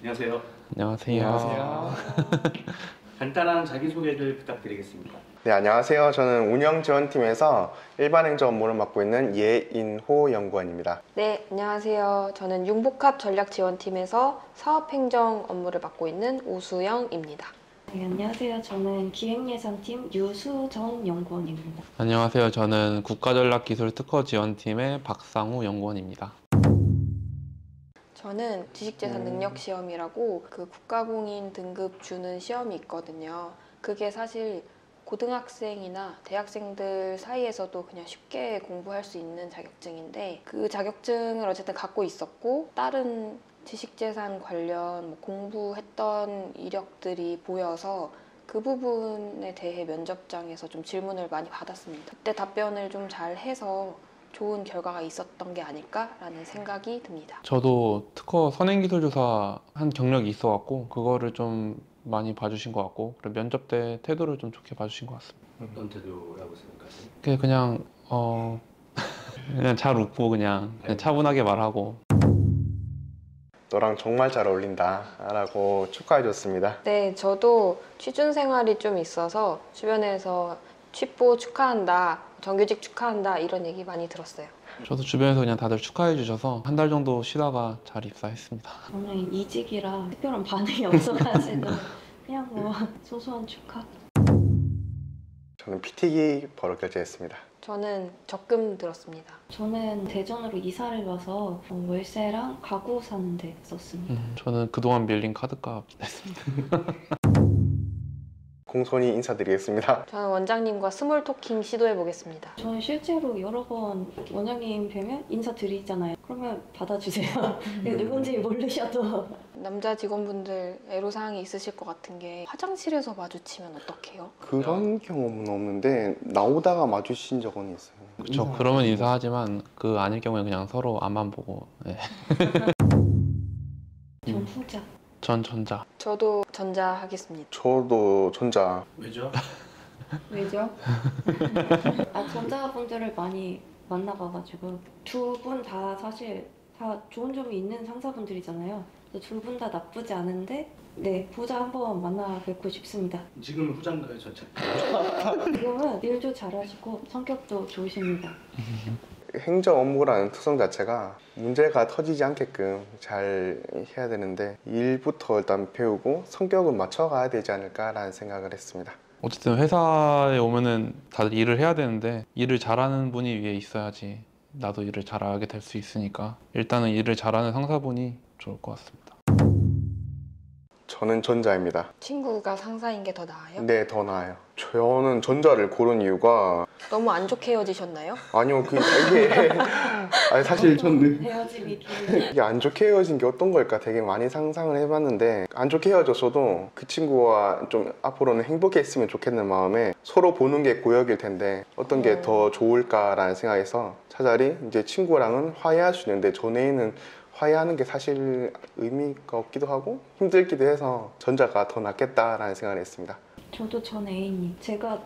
안녕하세요. 안녕하세요. 간단한 자기소개를 부탁드리겠습니다. 네, 안녕하세요. 저는 운영지원팀에서 일반행정 업무를 맡고 있는 예인호 연구원입니다. 네, 안녕하세요. 저는 융복합전략지원팀에서 사업행정 업무를 맡고 있는 오수영입니다. 네, 안녕하세요. 저는 기획예산팀 유수정 연구원입니다. 안녕하세요. 저는 국가전략기술특허지원팀의 박상우 연구원입니다. 저는 지식재산 능력시험이라고 그 국가공인 등급 주는 시험이 있거든요. 그게 사실 고등학생이나 대학생들 사이에서도 그냥 쉽게 공부할 수 있는 자격증인데 그 자격증을 어쨌든 갖고 있었고 다른 지식재산 관련 공부했던 이력들이 보여서 그 부분에 대해 면접장에서 좀 질문을 많이 받았습니다. 그때 답변을 좀 잘 해서 좋은 결과가 있었던 게 아닐까라는 생각이 듭니다. 저도 특허 선행기술조사 한 경력이 있어갖고 그거를 좀 많이 봐주신 것 같고 그리고 면접 때 태도를 좀 좋게 봐주신 것 같습니다. 어떤 태도라고 생각하세요? 그냥 잘 웃고 그냥 차분하게 말하고. 너랑 정말 잘 어울린다 라고 축하해줬습니다. 네, 저도 취준 생활이 좀 있어서 주변에서 취뽀 축하한다, 정규직 축하한다 이런 얘기 많이 들었어요. 저도 주변에서 그냥 다들 축하해 주셔서 한 달 정도 쉬다가 잘 입사했습니다. 저는 이직이라 특별한 반응이 없어가지고 그냥 뭐 소소한 축하. 저는 PT기 바로 결제했습니다. 저는 적금 들었습니다. 저는 대전으로 이사를 와서 월세랑 가구 사는데 썼습니다. 저는 그동안 밀린 카드값 냈습니다. 공손히 인사드리겠습니다. 저는 원장님과 스몰 토킹 시도해 보겠습니다. 저는 실제로 여러 번 원장님 뵈면 인사드리잖아요. 그러면 받아주세요. 누군지 모르셔도. 남자 직원분들 애로사항이 있으실 것 같은 게 화장실에서 마주치면 어떡해요? 그런 경험은 없는데 나오다가 마주친 적은 있어요. 그렇죠. 그러면 인사하지만 그 아닐 경우에 그냥 서로 앞만 보고. 네. 전 후자. 전 전자. 저도 전자 하겠습니다. 저도 전자. 왜죠? 왜죠? 전자분들을 많이 만나봐가지고 두 분 다 사실 다 좋은 점이 있는 상사분들이잖아요. 두 분 다 나쁘지 않은데 네, 후자 한번 만나 뵙고 싶습니다. 지금 후장가요, 전체? 지금은 일도 잘하시고 성격도 좋으십니다. 행정 업무라는 특성 자체가 문제가 터지지 않게끔 잘 해야 되는데 일부터 일단 배우고 성격은 맞춰가야 되지 않을까라는 생각을 했습니다. 어쨌든 회사에 오면은 다들 일을 해야 되는데 일을 잘하는 분이 위에 있어야지 나도 일을 잘하게 될 수 있으니까 일단은 일을 잘하는 상사분이 좋을 것 같습니다. 저는 전자입니다. 친구가 상사인 게 더 나아요? 네, 더 나아요. 저는 전자를 고른 이유가 너무 안 좋게 헤어지셨나요? 아니요, 이게 아니, 사실 저는 헤어짐이 길. 이게 안 좋게 헤어진 게 어떤 걸까 되게 많이 상상을 해봤는데 안 좋게 헤어졌어도 그 친구와 좀 앞으로는 행복했으면 좋겠는 마음에 서로 보는 게 고역일 텐데 어떤 게 더 좋을까라는 생각에서 차라리 이제 친구랑은 화해할 수 있는데 전에는 화해하는 게 사실 의미가 없기도 하고 힘들기도 해서 전자가 더 낫겠다라는 생각을 했습니다. 저도 전 애인님. 제가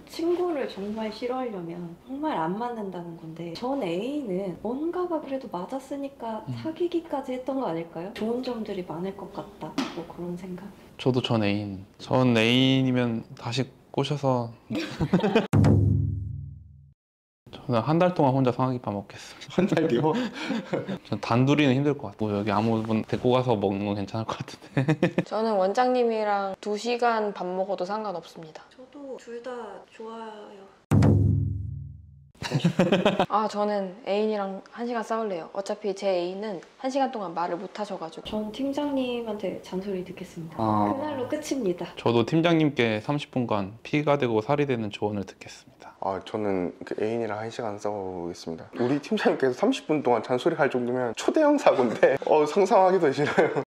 친구를 정말 싫어하려면 정말 안 맞는다는 건데 전 애인은 뭔가가 그래도 맞았으니까 사귀기까지 했던 거 아닐까요? 좋은 점들이 많을 것 같다. 뭐 그런 생각. 저도 전 애인. 전 애인이면 다시 꼬셔서 저는 한 달 동안 혼자 상하기밥 먹겠습니다. 한 달이요? 전 단둘이는 힘들 것 같고 여기 아무 분 데리고 가서 먹는 건 괜찮을 것 같은데. 저는 원장님이랑 2시간 밥 먹어도 상관없습니다. 저도 둘 다 좋아요. 저는 애인이랑 1시간 싸울래요. 어차피 제 애인은 1시간 동안 말을 못 하셔가지고. 전 팀장님한테 잔소리 듣겠습니다. 그날로 끝입니다. 저도 팀장님께 30분간 피가 되고 살이 되는 조언을 듣겠습니다. 저는 그 애인이랑 1시간 싸우겠습니다. 우리 팀장님께서 30분 동안 잔소리 할 정도면 초대형 사고인데 상상하기도 싫어요.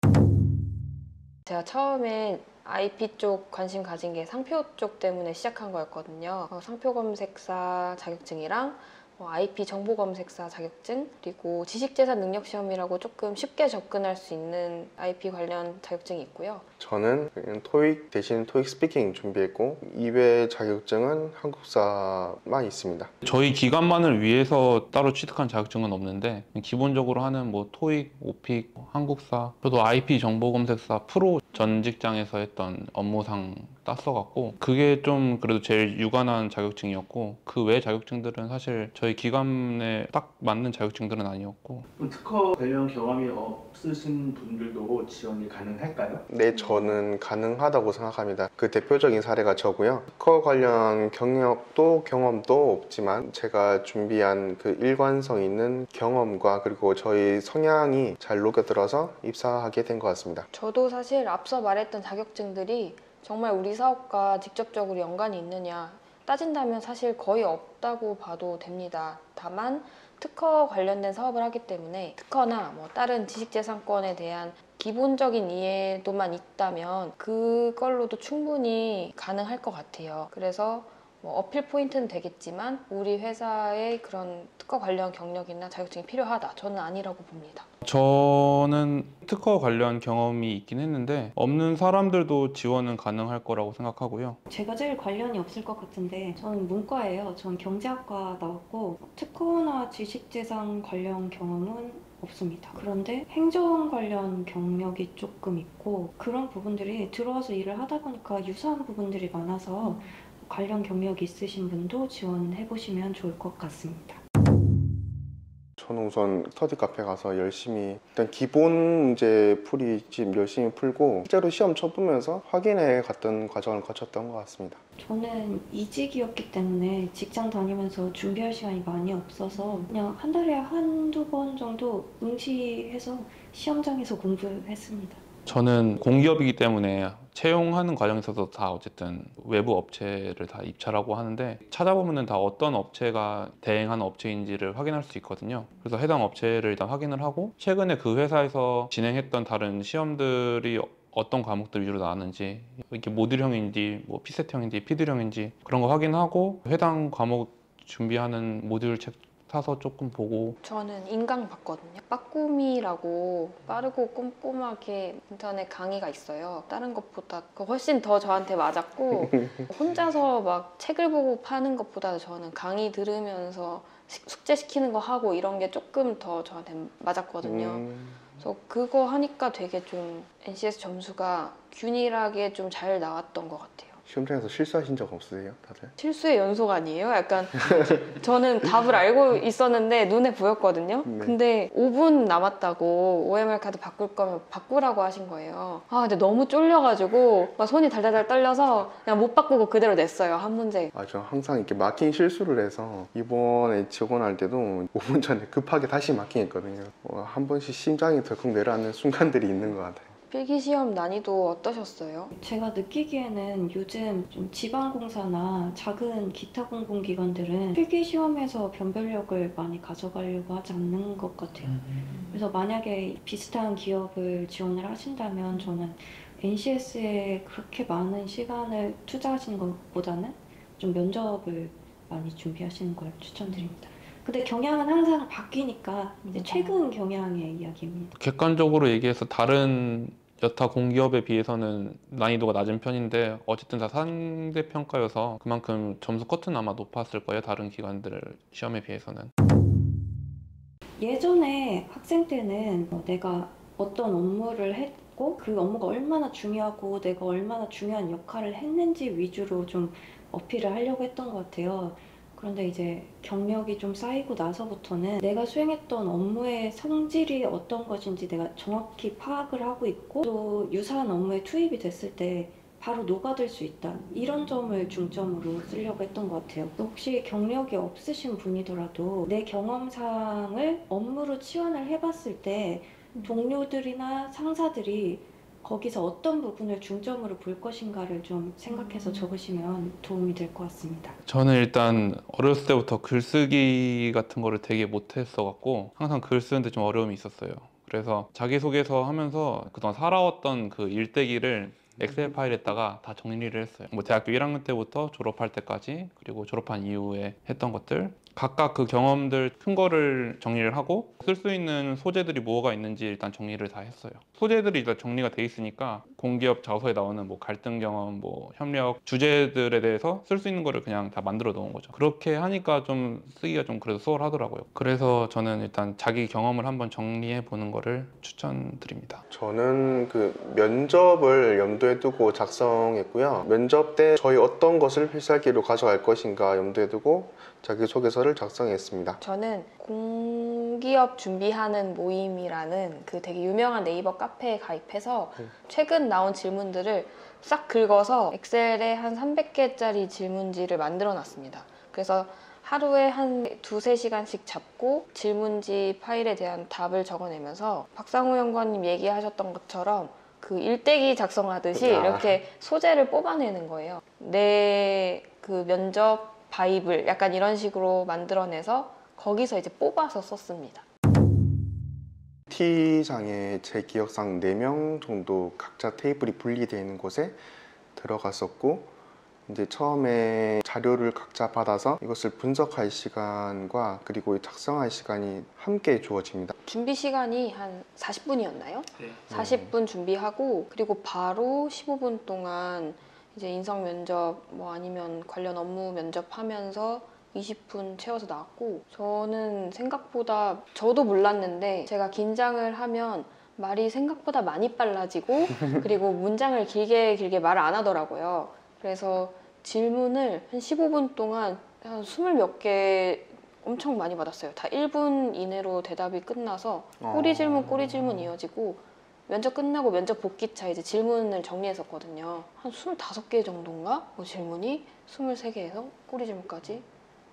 제가 처음에 IP 쪽 관심 가진 게 상표 쪽 때문에 시작한 거였거든요. 상표 검색사 자격증이랑 IP 정보검색사 자격증, 그리고 지식재산 능력시험이라고 조금 쉽게 접근할 수 있는 IP 관련 자격증이 있고요. 저는 그냥 토익 대신 토익 스피킹 준비했고 이외 자격증은 한국사만 있습니다. 저희 기관만을 위해서 따로 취득한 자격증은 없는데 기본적으로 하는 뭐 토익, 오픽, 한국사, 저도 IP 정보검색사 프로 전 직장에서 했던 업무상 땄어갖고 그게 좀 그래도 제일 유관한 자격증이었고 그 외 자격증들은 사실 저희 기관에 딱 맞는 자격증들은 아니었고. 그럼 특허 관련 경험이 없으신 분들도 지원이 가능할까요? 네, 저는 가능하다고 생각합니다. 그 대표적인 사례가 저고요. 특허 관련 경력도 경험도 없지만 제가 준비한 그 일관성 있는 경험과 그리고 저희 성향이 잘 녹여들어서 입사하게 된 것 같습니다. 저도 사실 앞서 말했던 자격증들이 정말 우리 사업과 직접적으로 연관이 있느냐 따진다면 사실 거의 없다고 봐도 됩니다. 다만 특허 관련된 사업을 하기 때문에 특허나 뭐 다른 지식재산권에 대한 기본적인 이해도만 있다면 그걸로도 충분히 가능할 것 같아요. 그래서 뭐 어필 포인트는 되겠지만 우리 회사의 그런 특허 관련 경력이나 자격증이 필요하다. 저는 아니라고 봅니다. 저는 특허 관련 경험이 있긴 했는데 없는 사람들도 지원은 가능할 거라고 생각하고요. 제가 제일 관련이 없을 것 같은데 저는 문과예요. 전 경제학과 나왔고 특허나 지식재산 관련 경험은 없습니다. 그런데 행정 관련 경력이 조금 있고 그런 부분들이 들어와서 일을 하다 보니까 유사한 부분들이 많아서 관련 경력이 있으신 분도 지원해 보시면 좋을 것 같습니다. 저는 우선 스터디 카페 가서 열심히 일단 기본 문제 풀이 지금 열심히 풀고 실제로 시험 쳐보면서 확인해 갔던 과정을 거쳤던 것 같습니다. 저는 이직이었기 때문에 직장 다니면서 준비할 시간이 많이 없어서 그냥 한 달에 한두 번 정도 응시해서 시험장에서 공부했습니다. 저는 공기업이기 때문에 채용하는 과정에서도 다 어쨌든 외부 업체를 다 입찰하고 하는데 찾아보면은 다 어떤 업체가 대행하는 업체인지를 확인할 수 있거든요. 그래서 해당 업체를 일단 확인을 하고 최근에 그 회사에서 진행했던 다른 시험들이 어떤 과목들 위주로 나왔는지 이게 모듈형인지 뭐 피셋형인지 피드형인지 그런 거 확인하고 해당 과목 준비하는 모듈 책 사서 조금 보고. 저는 인강 봤거든요. 빠꾸미라고 빠르고 꼼꼼하게 인터넷 강의가 있어요. 다른 것보다 훨씬 더 저한테 맞았고 혼자서 막 책을 보고 파는 것보다 저는 강의 들으면서 숙제시키는 거 하고 이런 게 조금 더 저한테 맞았거든요. 그래서 그거 하니까 되게 좀 NCS 점수가 균일하게 좀 잘 나왔던 것 같아요. 시험장에서 실수하신 적 없으세요, 다들? 실수의 연속 아니에요? 약간 저는 답을 알고 있었는데 눈에 보였거든요. 네. 근데 5분 남았다고 OMR 카드 바꿀 거면 바꾸라고 하신 거예요. 근데 너무 쫄려가지고 막 손이 달달달 떨려서 그냥 못 바꾸고 그대로 냈어요. 한 문제. 저 항상 이렇게 마킹 실수를 해서 이번에 지원할 때도 5분 전에 급하게 다시 마킹했거든요. 한 번씩 심장이 덜컥 내려앉는 순간들이 있는 것 같아요. 필기시험 난이도 어떠셨어요? 제가 느끼기에는 요즘 좀 지방공사나 작은 기타 공공기관들은 필기시험에서 변별력을 많이 가져가려고 하지 않는 것 같아요. 그래서 만약에 비슷한 기업을 지원을 하신다면 저는 NCS에 그렇게 많은 시간을 투자하시는 것보다는 좀 면접을 많이 준비하시는 걸 추천드립니다. 근데 경향은 항상 바뀌니까 이제 최근 경향의 이야기입니다. 객관적으로 얘기해서 다른 여타 공기업에 비해서는 난이도가 낮은 편인데 어쨌든 다 상대평가여서 그만큼 점수 커트는 아마 높았을 거예요. 다른 기관들 시험에 비해서는. 예전에 학생 때는 내가 어떤 업무를 했고 그 업무가 얼마나 중요하고 내가 얼마나 중요한 역할을 했는지 위주로 좀 어필을 하려고 했던 것 같아요. 그런데 이제 경력이 좀 쌓이고 나서부터는 내가 수행했던 업무의 성질이 어떤 것인지 내가 정확히 파악을 하고 있고 또 유사한 업무에 투입이 됐을 때 바로 녹아들 수 있다. 이런 점을 중점으로 쓰려고 했던 것 같아요. 혹시 경력이 없으신 분이더라도 내 경험상을 업무로 치환을 해봤을 때 동료들이나 상사들이 거기서 어떤 부분을 중점으로 볼 것인가를 좀 생각해서 적으시면 도움이 될 것 같습니다. 저는 일단 어렸을 때부터 글쓰기 같은 거를 되게 못했어갖고 항상 글 쓰는데 좀 어려움이 있었어요. 그래서 자기소개서 하면서 그동안 살아왔던 그 일대기를 엑셀 파일에다가 다 정리를 했어요. 뭐 대학교 1학년 때부터 졸업할 때까지 그리고 졸업한 이후에 했던 것들 각각 그 경험들 큰 거를 정리를 하고 쓸 수 있는 소재들이 뭐가 있는지 일단 정리를 다 했어요. 소재들이 일단 정리가 돼 있으니까 공기업 자소서에 나오는 뭐 갈등 경험, 뭐 협력 주제들에 대해서 쓸 수 있는 거를 그냥 다 만들어 놓은 거죠. 그렇게 하니까 좀 쓰기가 좀 그래도 수월하더라고요. 그래서 저는 일단 자기 경험을 한번 정리해 보는 거를 추천드립니다. 저는 그 면접을 염두에 두고 작성했고요. 면접 때 저희 어떤 것을 필살기로 가져갈 것인가 염두에 두고 자기소개서를 작성했습니다. 저는 공기업 준비하는 모임이라는 그 되게 유명한 네이버 카페에 가입해서 최근 나온 질문들을 싹 긁어서 엑셀에 한 300개짜리 질문지를 만들어 놨습니다. 그래서 하루에 한 2-3시간씩 잡고 질문지 파일에 대한 답을 적어내면서 박상우 연구원님 얘기하셨던 것처럼 그 일대기 작성하듯이 이렇게 소재를 뽑아내는 거예요. 내 그 면접 바이블 약간 이런 식으로 만들어내서 거기서 이제 뽑아서 썼습니다. T장에 제 기억상 4명 정도 각자 테이블이 분리되어 있는 곳에 들어갔었고, 이제 처음에 자료를 각자 받아서 이것을 분석할 시간과 그리고 작성할 시간이 함께 주어집니다. 준비 시간이 한 40분이었나요? 네. 40분 준비하고 그리고 바로 15분 동안 이제 인성 면접 뭐 아니면 관련 업무 면접하면서 20분 채워서 나왔고, 저는 생각보다 저도 몰랐는데 제가 긴장을 하면 말이 생각보다 많이 빨라지고 그리고 문장을 길게 말을 안 하더라고요. 그래서 질문을 한 15분 동안 한 20몇 개 엄청 많이 받았어요. 다 1분 이내로 대답이 끝나서 꼬리 질문 이어지고, 면접 끝나고 면접 복귀차 이제 질문을 정리했었거든요. 한 25개 정도인가? 뭐 질문이 23개에서 꼬리 질문까지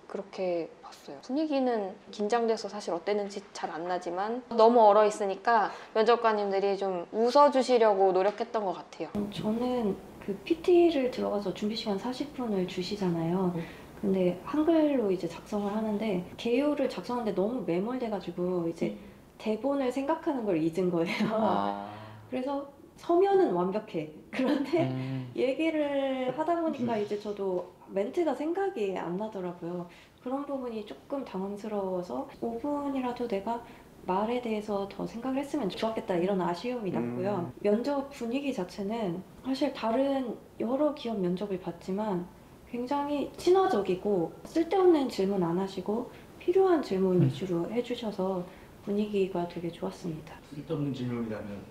그렇게 봤어요. 분위기는 긴장돼서 사실 어땠는지 잘 안 나지만 너무 얼어 있으니까 면접관님들이 좀 웃어주시려고 노력했던 것 같아요. 저는 그 PT를 들어가서 준비 시간 40분을 주시잖아요. 근데 한글로 이제 작성을 하는데 개요를 작성하는데 너무 매몰돼가지고 이제 대본을 생각하는 걸 잊은 거예요. 그래서 서면은 완벽해. 그런데 얘기를 하다 보니까 이제 저도 멘트가 생각이 안 나더라고요. 그런 부분이 조금 당황스러워서 5분이라도 내가 말에 대해서 더 생각을 했으면 좋았겠다 이런 아쉬움이 났고요. 면접 분위기 자체는 사실 다른 여러 기업 면접을 봤지만 굉장히 친화적이고 쓸데없는 질문 안 하시고 필요한 질문 위주로 해주셔서 분위기가 되게 좋았습니다. 쓸데없는 질문이라면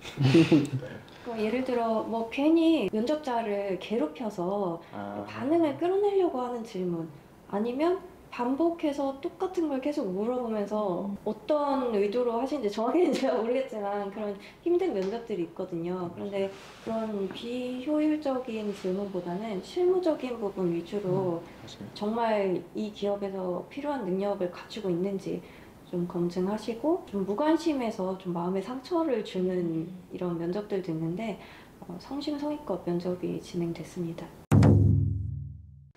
그러니까 예를 들어 뭐 괜히 면접자를 괴롭혀서 반응을 끌어내려고 하는 질문, 아니면 반복해서 똑같은 걸 계속 물어보면서 어떤 의도로 하시는지 정확히는 제가 모르겠지만 그런 힘든 면접들이 있거든요. 그런데 그런 비효율적인 질문보다는 실무적인 부분 위주로 정말 이 기업에서 필요한 능력을 갖추고 있는지 좀 검증하시고, 좀 무관심해서 좀 마음에 상처를 주는 이런 면접들도 있는데 성심성의껏 면접이 진행됐습니다.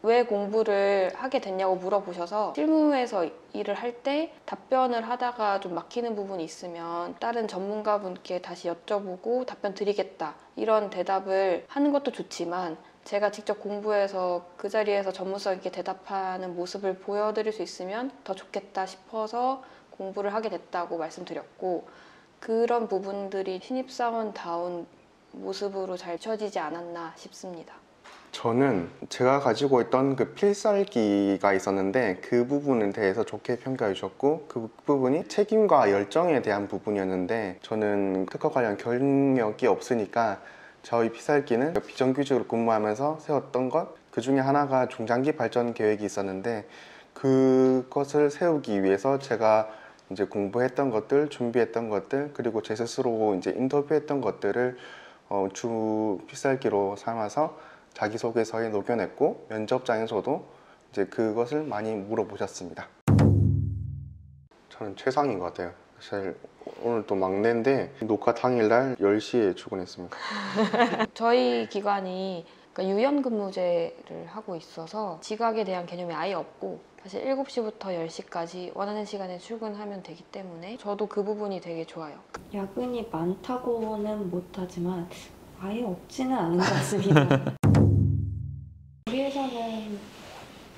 왜 공부를 하게 됐냐고 물어보셔서 실무에서 일을 할 때 답변을 하다가 좀 막히는 부분이 있으면 다른 전문가분께 다시 여쭤보고 답변 드리겠다 이런 대답을 하는 것도 좋지만, 제가 직접 공부해서 그 자리에서 전문성 있게 대답하는 모습을 보여드릴 수 있으면 더 좋겠다 싶어서 공부를 하게 됐다고 말씀드렸고, 그런 부분들이 신입사원다운 모습으로 잘 쳐지지 않았나 싶습니다. 저는 제가 가지고 있던 그 필살기가 있었는데 그 부분에 대해서 좋게 평가해 주셨고, 그 부분이 책임과 열정에 대한 부분이었는데, 저는 특허 관련 경력이 없으니까 저희 필살기는 비정규직으로 근무하면서 세웠던 것, 그 중에 하나가 중장기 발전 계획이 있었는데, 그것을 세우기 위해서 제가 이제 공부했던 것들, 준비했던 것들, 그리고 제 스스로 이제 인터뷰했던 것들을 주 필살기로 삼아서 자기소개서에 녹여냈고, 면접장에서도 이제 그것을 많이 물어보셨습니다. 저는 최상인 것 같아요. 사실 오늘 또 막내인데 녹화 당일날 10시에 출근했습니다. 저희 기관이 그러니까 유연근무제를 하고 있어서 지각에 대한 개념이 아예 없고, 사실 7시부터 10시까지 원하는 시간에 출근하면 되기 때문에 저도 그 부분이 되게 좋아요. 야근이 많다고는 못하지만 아예 없지는 않은 것 같습니다. 우리 회사는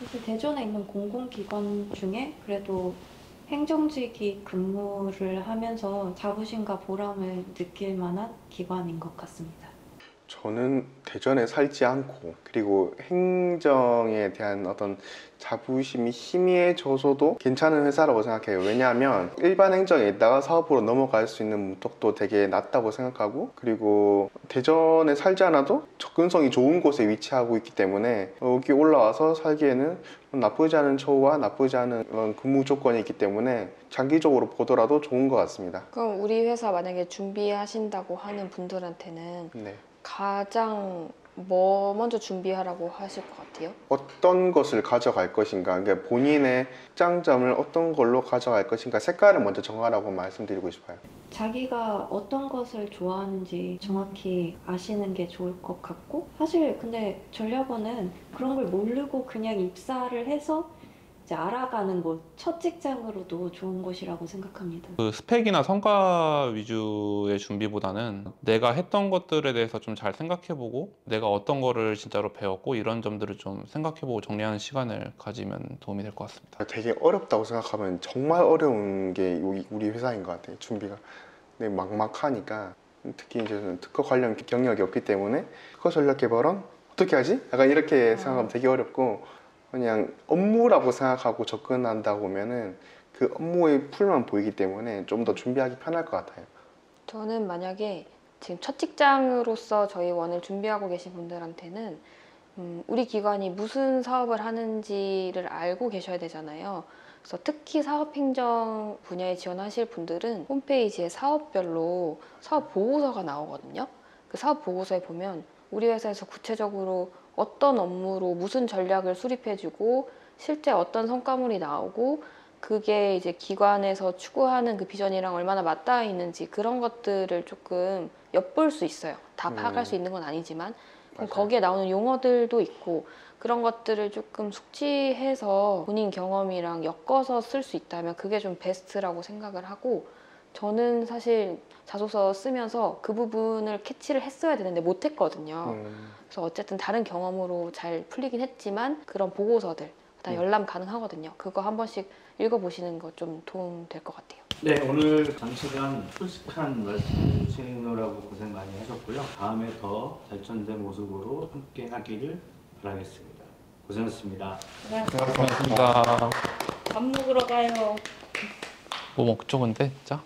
사실 대전에 있는 공공기관 중에 그래도 행정직이 근무를 하면서 자부심과 보람을 느낄 만한 기관인 것 같습니다. 저는 대전에 살지 않고 그리고 행정에 대한 어떤 자부심이 희미해져서도 괜찮은 회사라고 생각해요. 왜냐하면 일반 행정에 있다가 사업으로 넘어갈 수 있는 문턱도 되게 낮다고 생각하고, 그리고 대전에 살지 않아도 접근성이 좋은 곳에 위치하고 있기 때문에 여기 올라와서 살기에는 나쁘지 않은 처우와 나쁘지 않은 그런 근무 조건이 있기 때문에 장기적으로 보더라도 좋은 것 같습니다. 그럼 우리 회사 만약에 준비하신다고 하는 분들한테는 네. 가장 뭐 먼저 준비하라고 하실 것 같아요? 어떤 것을 가져갈 것인가, 그러니까 본인의 장점을 어떤 걸로 가져갈 것인가, 색깔을 먼저 정하라고 말씀드리고 싶어요. 자기가 어떤 것을 좋아하는지 정확히 아시는 게 좋을 것 같고, 사실 근데 전략원은 그런 걸 모르고 그냥 입사를 해서 이제 알아가는 곳, 첫 직장으로도 좋은 곳이라고 생각합니다. 그 스펙이나 성과 위주의 준비보다는 내가 했던 것들에 대해서 좀 잘 생각해보고 내가 어떤 거를 진짜로 배웠고 이런 점들을 좀 생각해보고 정리하는 시간을 가지면 도움이 될 것 같습니다. 되게 어렵다고 생각하면 정말 어려운 게 우리 회사인 것 같아요. 준비가. 근데 막막하니까, 특히 이제 저는 특허 관련 경력이 없기 때문에 특허 전략 개발은 어떻게 하지? 약간 이렇게 생각하면 되게 어렵고, 그냥 업무라고 생각하고 접근한다 보면은 그 업무의 풀만 보이기 때문에 좀 더 준비하기 편할 것 같아요. 저는 만약에 지금 첫 직장으로서 저희 원을 준비하고 계신 분들한테는 우리 기관이 무슨 사업을 하는지를 알고 계셔야 되잖아요. 그래서 특히 사업행정 분야에 지원하실 분들은 홈페이지에 사업별로 사업 보고서가 나오거든요. 그 사업 보고서에 보면 우리 회사에서 구체적으로 어떤 업무로 무슨 전략을 수립해주고 실제 어떤 성과물이 나오고 그게 이제 기관에서 추구하는 그 비전이랑 얼마나 맞닿아 있는지 그런 것들을 조금 엿볼 수 있어요. 다 파악할 수 있는 건 아니지만 맞아요. 거기에 나오는 용어들도 있고 그런 것들을 조금 숙지해서 본인 경험이랑 엮어서 쓸 수 있다면 그게 좀 베스트라고 생각을 하고, 저는 사실 자소서 쓰면서 그 부분을 캐치를 했어야 되는데 못했거든요. 그래서 어쨌든 다른 경험으로 잘 풀리긴 했지만 그런 보고서들 다 열람 가능하거든요. 그거 한 번씩 읽어보시는 거 좀 도움 될 것 같아요. 네, 오늘 장시간 솔직한 말씀 해주시느라고 고생 많이 하셨고요. 다음에 더 발전된 모습으로 함께 하기를 바라겠습니다. 고생하셨습니다. 고맙습니다. 밥 먹으러 가요. 뭐 먹죠 근데 진짜?